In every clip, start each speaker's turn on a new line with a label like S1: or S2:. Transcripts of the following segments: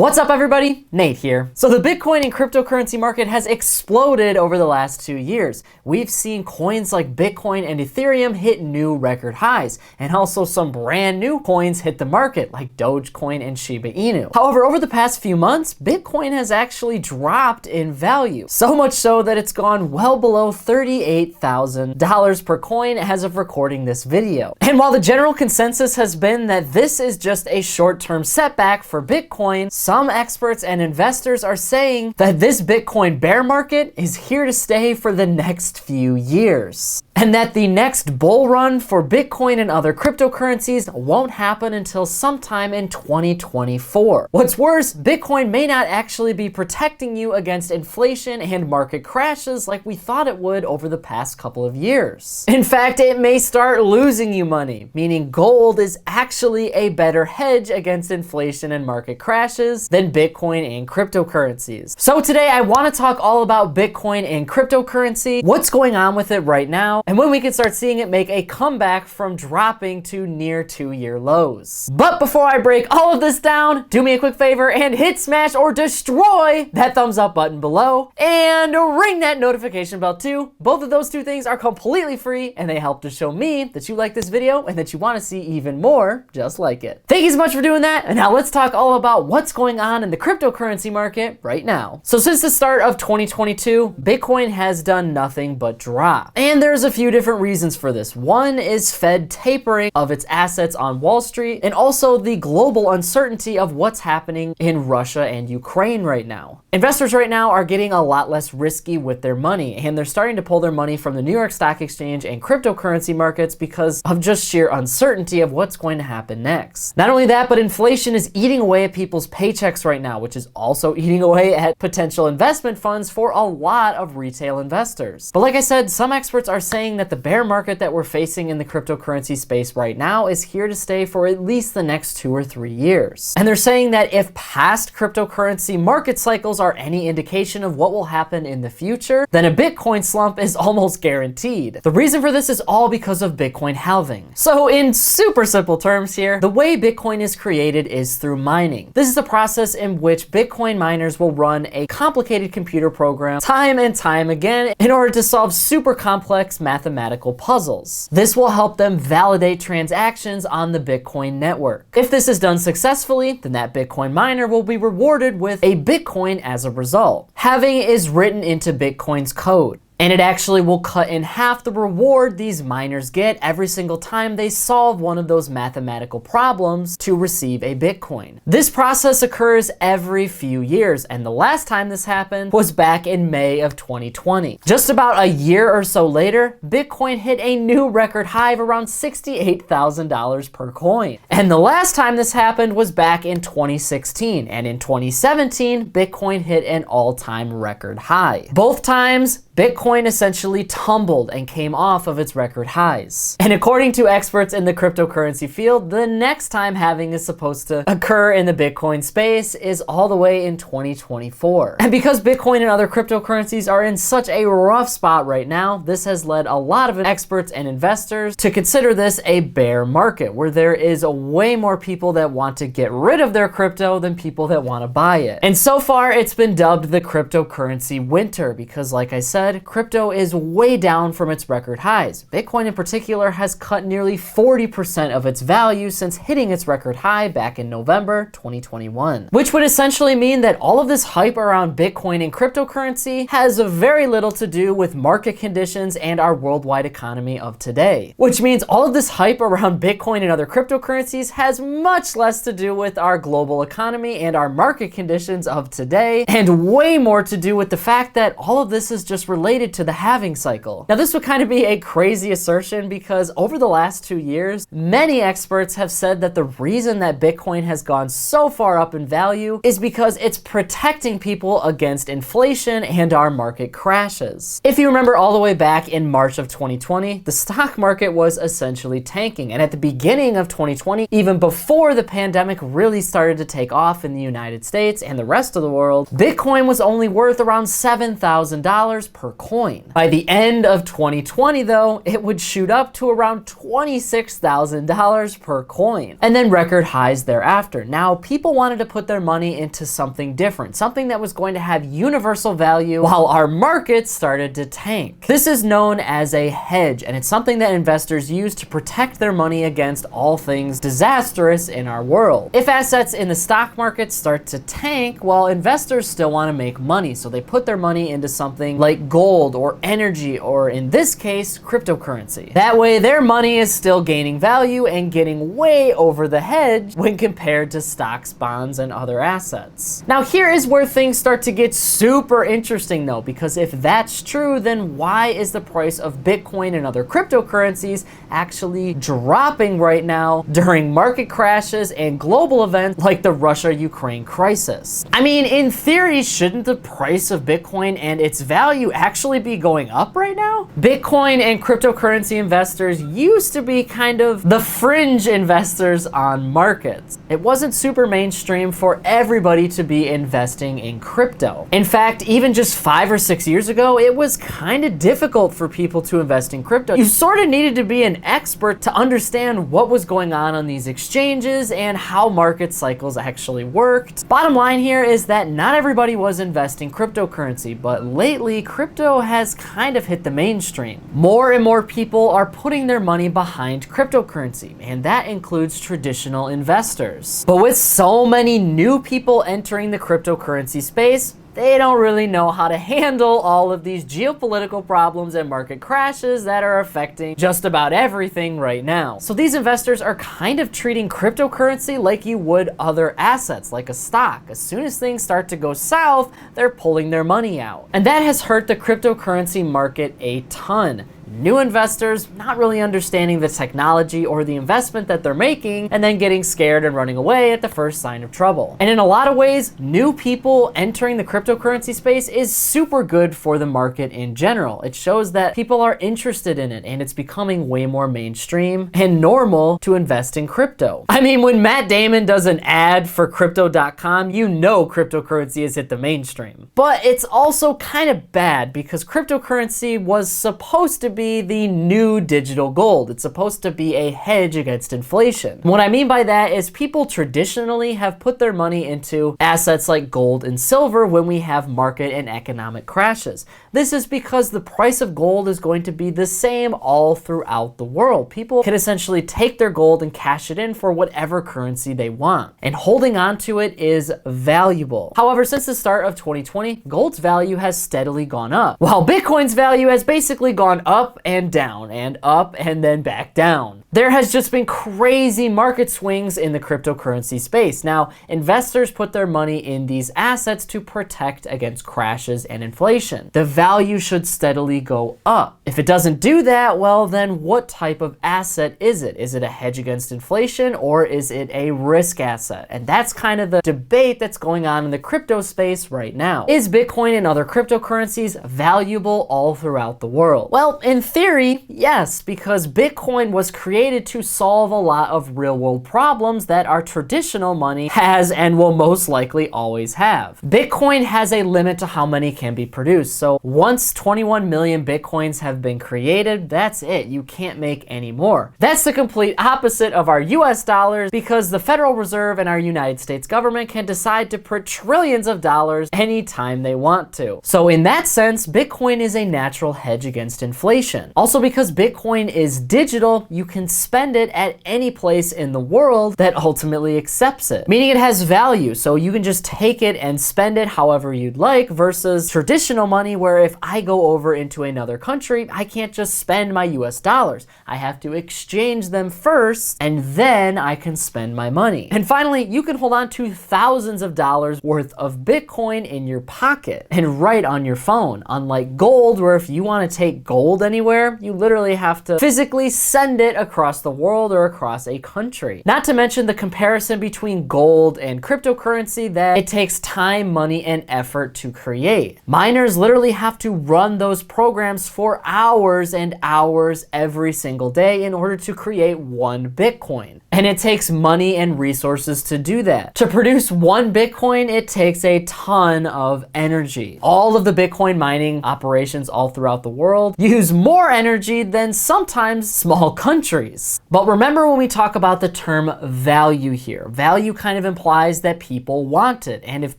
S1: What's up everybody? Nate here. So the Bitcoin and cryptocurrency market has exploded over the last 2 years. We've seen coins like Bitcoin and Ethereum hit new record highs, and also some brand new coins hit the market like Dogecoin and Shiba Inu. However, over the past few months, Bitcoin has actually dropped in value. So much so that it's gone well below $38,000 per coin as of recording this video. And while the general consensus has been that this is just a short-term setback for Bitcoin, some experts and investors are saying that this Bitcoin bear market is here to stay for the next few years, and that the next bull run for Bitcoin and other cryptocurrencies won't happen until sometime in 2024. What's worse, Bitcoin may not actually be protecting you against inflation and market crashes like we thought it would over the past couple of years. In fact, it may start losing you money, meaning gold is actually a better hedge against inflation and market crashes than Bitcoin and cryptocurrencies. So today I want to talk all about Bitcoin and cryptocurrency, what's going on with it right now, and when we can start seeing it make a comeback from dropping to near 2-year lows. But before I break all of this down, do me a quick favor and hit, smash, or destroy that thumbs up button below and ring that notification bell too. Both of those two things are completely free and they help to show me that you like this video and that you want to see even more just like it. Thank you so much for doing that, and now let's talk all about what's going on in the cryptocurrency market right now. So since the start of 2022, Bitcoin has done nothing but drop. And there's a few different reasons for this. One is Fed tapering of its assets on Wall Street, and also the global uncertainty of what's happening in Russia and Ukraine right now. Investors right now are getting a lot less risky with their money, and they're starting to pull their money from the New York Stock Exchange and cryptocurrency markets because of just sheer uncertainty of what's going to happen next. Not only that, but inflation is eating away at people's paychecks right now, which is also eating away at potential investment funds for a lot of retail investors. But like I said, some experts are saying that the bear market that we're facing in the cryptocurrency space right now is here to stay for at least the next 2 or 3 years. And they're saying that if past cryptocurrency market cycles are any indication of what will happen in the future, then a Bitcoin slump is almost guaranteed. The reason for this is all because of Bitcoin halving. So in super simple terms here, the way Bitcoin is created is through mining. This is a process in which Bitcoin miners will run a complicated computer program time and time again in order to solve super complex mathematical puzzles. This will help them validate transactions on the Bitcoin network. If this is done successfully, then that Bitcoin miner will be rewarded with a Bitcoin as a result. Halving is written into Bitcoin's code, and it actually will cut in half the reward these miners get every single time they solve one of those mathematical problems to receive a Bitcoin. This process occurs every few years, and the last time this happened was back in May of 2020. Just about a year or so later, Bitcoin hit a new record high of around $68,000 per coin. And the last time this happened was back in 2016, and in 2017, Bitcoin hit an all-time record high. Both times, Bitcoin essentially tumbled and came off of its record highs. And according to experts in the cryptocurrency field, the next time halving is supposed to occur in the Bitcoin space is all the way in 2024. And because Bitcoin and other cryptocurrencies are in such a rough spot right now, this has led a lot of experts and investors to consider this a bear market, where there is way more people that want to get rid of their crypto than people that want to buy it. And so far, it's been dubbed the cryptocurrency winter because, like I said, crypto is way down from its record highs. Bitcoin in particular has cut nearly 40% of its value since hitting its record high back in November 2021, which would essentially mean that all of this hype around Bitcoin and cryptocurrency has very little to do with market conditions and our worldwide economy of today. Which means all of this hype around Bitcoin and other cryptocurrencies has much less to do with our global economy and our market conditions of today, and way more to do with the fact that all of this is just related to the halving cycle. Now, this would kind of be a crazy assertion because over the last 2 years, many experts have said that the reason that Bitcoin has gone so far up in value is because it's protecting people against inflation and our market crashes. If you remember all the way back in March of 2020, the stock market was essentially tanking. And at the beginning of 2020, even before the pandemic really started to take off in the United States and the rest of the world, Bitcoin was only worth around $7,000 per coin. By the end of 2020 though, it would shoot up to around $26,000 per coin, and then record highs thereafter. Now, people wanted to put their money into something different, something that was going to have universal value while our markets started to tank. This is known as a hedge, and it's something that investors use to protect their money against all things disastrous in our world. If assets in the stock market start to tank, well, investors still want to make money, so they put their money into something like gold or energy, or in this case, cryptocurrency. That way, their money is still gaining value and getting way over the hedge when compared to stocks, bonds, and other assets. Now, here is where things start to get super interesting though, because if that's true, then why is the price of Bitcoin and other cryptocurrencies actually dropping right now during market crashes and global events like the Russia-Ukraine crisis? I mean, in theory, shouldn't the price of Bitcoin and its value actually be going up right now? Bitcoin and cryptocurrency investors used to be kind of the fringe investors on markets. It wasn't super mainstream for everybody to be investing in crypto. In fact, even just 5 or 6 years ago, it was kind of difficult for people to invest in crypto. You sort of needed to be an expert to understand what was going on these exchanges and how market cycles actually worked. Bottom line here is that not everybody was investing cryptocurrency, but lately crypto has kind of hit the mainstream. More and more people are putting their money behind cryptocurrency, and that includes traditional investors. But with so many new people entering the cryptocurrency space, they don't really know how to handle all of these geopolitical problems and market crashes that are affecting just about everything right now. So these investors are kind of treating cryptocurrency like you would other assets, like a stock. As soon as things start to go south, they're pulling their money out. And that has hurt the cryptocurrency market a ton. New investors not really understanding the technology or the investment that they're making, and then getting scared and running away at the first sign of trouble. And in a lot of ways, new people entering the cryptocurrency space is super good for the market in general. It shows that people are interested in it, and it's becoming way more mainstream and normal to invest in crypto. I mean, when Matt Damon does an ad for crypto.com, you know cryptocurrency has hit the mainstream. But it's also kind of bad because cryptocurrency was supposed to be the new digital gold. It's supposed to be a hedge against inflation. What I mean by that is people traditionally have put their money into assets like gold and silver when we have market and economic crashes. This is because the price of gold is going to be the same all throughout the world. People can essentially take their gold and cash it in for whatever currency they want, and holding on to it is valuable. However, since the start of 2020, gold's value has steadily gone up, while Bitcoin's value has basically gone up and down and up and then back down. There has just been crazy market swings in the cryptocurrency space. Now, investors put their money in these assets to protect against crashes and inflation. The value should steadily go up. If it doesn't do that, well, then what type of asset is it? Is it a hedge against inflation, or is it a risk asset? And that's kind of the debate that's going on in the crypto space right now. Is Bitcoin and other cryptocurrencies valuable all throughout the world? Well, in theory, yes, because Bitcoin was created to solve a lot of real-world problems that our traditional money has and will most likely always have. Bitcoin has a limit to how many can be produced, so once 21 million Bitcoins have been created, that's it. You can't make any more. That's the complete opposite of our US dollars, because the Federal Reserve and our United States government can decide to print trillions of dollars anytime they want to. So in that sense, Bitcoin is a natural hedge against inflation. Also, because Bitcoin is digital, you can spend it at any place in the world that ultimately accepts it, meaning it has value, so you can just take it and spend it however you'd like, versus traditional money where if I go over into another country, I can't just spend my US dollars. I have to exchange them first, and then I can spend my money. And finally, you can hold on to thousands of dollars worth of Bitcoin in your pocket and right on your phone, unlike gold, where if you want to take gold anywhere, you literally have to physically send it across the world or across a country. Not to mention the comparison between gold and cryptocurrency, that it takes time, money, and effort to create. Miners literally have to run those programs for hours and hours every single day in order to create one Bitcoin. And it takes money and resources to do that. To produce one Bitcoin, it takes a ton of energy. All of the Bitcoin mining operations all throughout the world use more energy than sometimes small countries. But remember when we talk about the term value here, value kind of implies that people want it. And if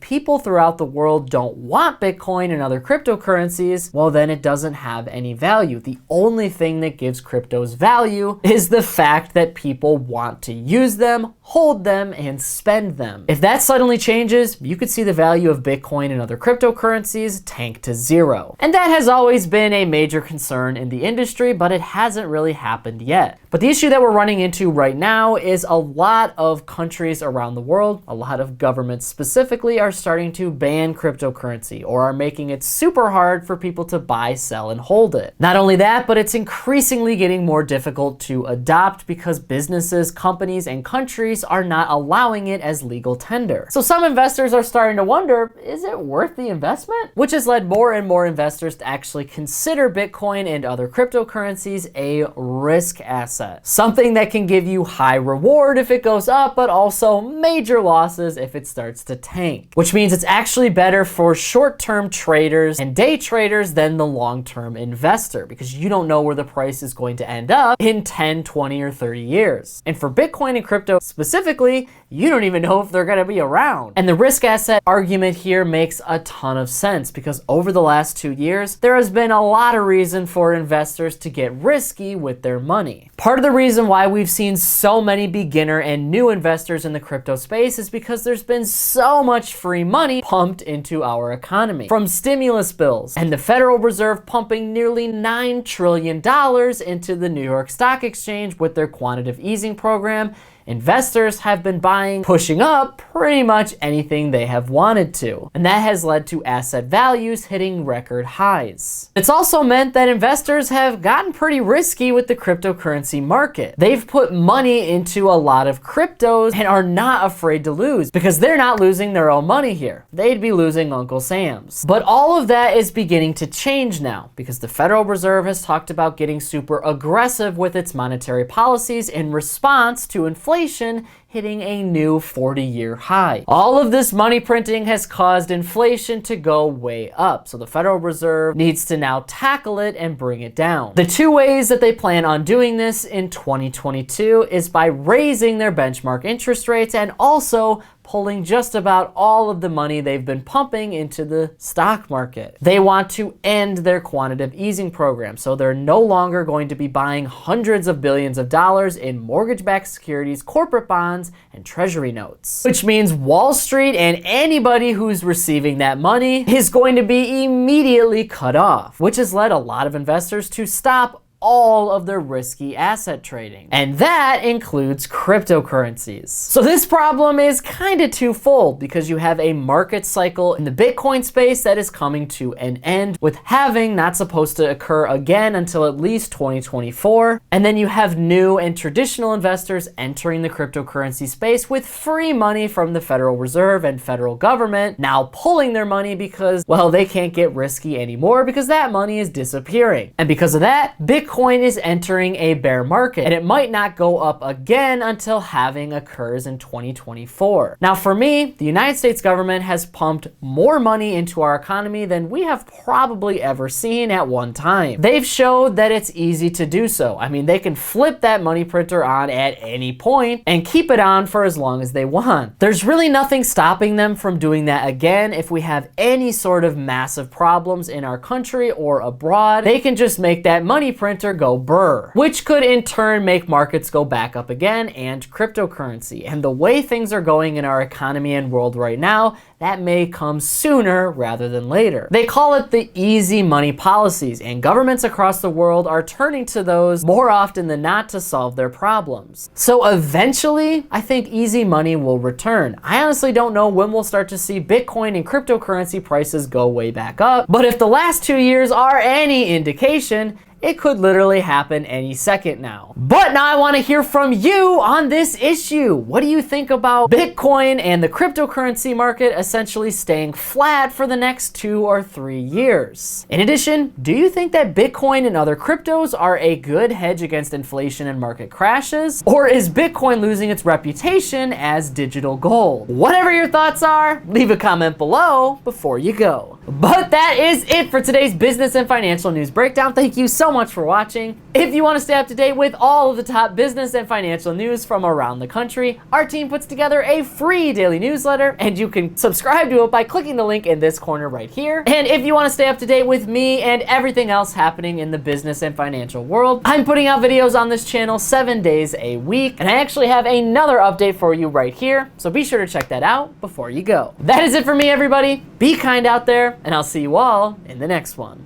S1: people throughout the world don't want Bitcoin and other cryptocurrencies, well, then it doesn't have any value. The only thing that gives cryptos value is the fact that people want to use them, hold them, and spend them. If that suddenly changes, you could see the value of Bitcoin and other cryptocurrencies tank to zero. And that has always been a major concern in the industry, but it hasn't really happened yet. But the issue that we're running into right now is a lot of countries around the world, a lot of governments specifically, are starting to ban cryptocurrency or are making it super hard for people to buy, sell, and hold it. Not only that, but it's increasingly getting more difficult to adopt because businesses, companies, and countries are not allowing it as legal tender. So some investors are starting to wonder, is it worth the investment? Which has led more and more investors to actually consider Bitcoin and other cryptocurrencies a risk asset. Something that can give you high reward if it goes up, but also major losses if it starts to tank. Which means it's actually better for short-term traders and day traders than the long-term investor, because you don't know where the price is going to end up in 10, 20, or 30 years. And for Bitcoin and crypto specifically, you don't even know if they're gonna be around. And the risk asset argument here makes a ton of sense because over the last 2 years, there has been a lot of reason for investors to get risky with their money. Part of the reason why we've seen so many beginner and new investors in the crypto space is because there's been so much free money pumped into our economy. From stimulus bills and the Federal Reserve pumping nearly $9 trillion into the New York Stock Exchange with their quantitative easing program, investors have been buying, pushing up pretty much anything they have wanted to. And that has led to asset values hitting record highs. It's also meant that investors have gotten pretty risky with the cryptocurrency market. They've put money into a lot of cryptos and are not afraid to lose because they're not losing their own money here. They'd be losing Uncle Sam's. But all of that is beginning to change now because the Federal Reserve has talked about getting super aggressive with its monetary policies in response to inflation hitting a new 40-year high. All of this money printing has caused inflation to go way up, so the Federal Reserve needs to now tackle it and bring it down. The two ways that they plan on doing this in 2022 is by raising their benchmark interest rates and also pulling just about all of the money they've been pumping into the stock market. They want to end their quantitative easing program, so they're no longer going to be buying hundreds of billions of dollars in mortgage-backed securities, corporate bonds, and treasury notes. Which means Wall Street and anybody who's receiving that money is going to be immediately cut off, which has led a lot of investors to stop all of their risky asset trading. And that includes cryptocurrencies. So this problem is kind of twofold because you have a market cycle in the Bitcoin space that is coming to an end with halving not supposed to occur again until at least 2024. And then you have new and traditional investors entering the cryptocurrency space with free money from the Federal Reserve and federal government now pulling their money because, well, they can't get risky anymore because that money is disappearing. And because of that, Bitcoin is entering a bear market, and it might not go up again until halving occurs in 2024. Now, for me, the United States government has pumped more money into our economy than we have probably ever seen at one time. They've showed that it's easy to do so. I mean, they can flip that money printer on at any point and keep it on for as long as they want. There's really nothing stopping them from doing that again if we have any sort of massive problems in our country or abroad. They can just make that money printer go burr, which could in turn make markets go back up again and cryptocurrency. And the way things are going in our economy and world right now, that may come sooner rather than later. They call it the easy money policies, and governments across the world are turning to those more often than not to solve their problems. So eventually, I think easy money will return. I honestly don't know when we'll start to see Bitcoin and cryptocurrency prices go way back up, but if the last 2 years are any indication, it could literally happen any second now. But now I want to hear from you on this issue. What do you think about Bitcoin and the cryptocurrency market essentially staying flat for the next 2 or 3 years? In addition, do you think that Bitcoin and other cryptos are a good hedge against inflation and market crashes? Or is Bitcoin losing its reputation as digital gold? Whatever your thoughts are, leave a comment below before you go. But that is it for today's business and financial news breakdown. Thank you so much for watching. If you want to stay up to date with all of the top business and financial news from around the country, our team puts together a free daily newsletter, and you can subscribe to it by clicking the link in this corner right here. And if you want to stay up to date with me and everything else happening in the business and financial world, I'm putting out videos on this channel 7 days a week, and I actually have another update for you right here, so be sure to check that out before you go. That is it for me, everybody. Be kind out there, and I'll see you all in the next one.